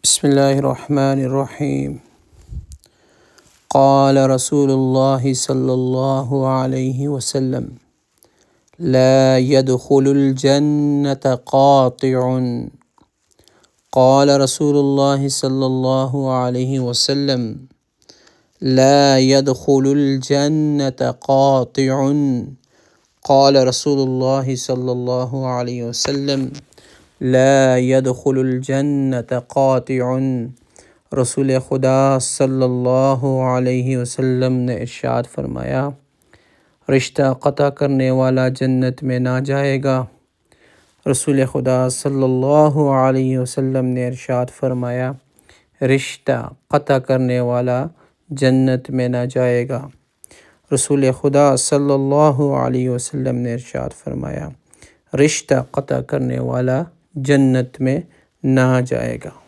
بسم اللہ الرحمن الرحیم۔ قال رسول اللہ صلی اللہ علیہ وسلم لا يدخل الجنة قاطع۔ قال رسول اللہ صلی اللہ علیہ وسلم لا يدخل الجنة قاطع۔ قال رسول اللہ صلی اللہ علیہ وسلم لا يدخل الجنة قاطع۔ رسول خدا صلی اللہ علیہ وسلم نے ارشاد فرمایا، رشتہ قطع کرنے والا جنت میں نہ جائے گا۔ رسول خدا صلی اللہ علیہ وسلم نے ارشاد فرمایا، رشتہ قطع کرنے والا جنت میں نہ جائے گا۔ رسول خدا صلی اللہ علیہ وسلم نے ارشاد فرمایا، رشتہ قطع کرنے والا جنت میں نہ جائے گا۔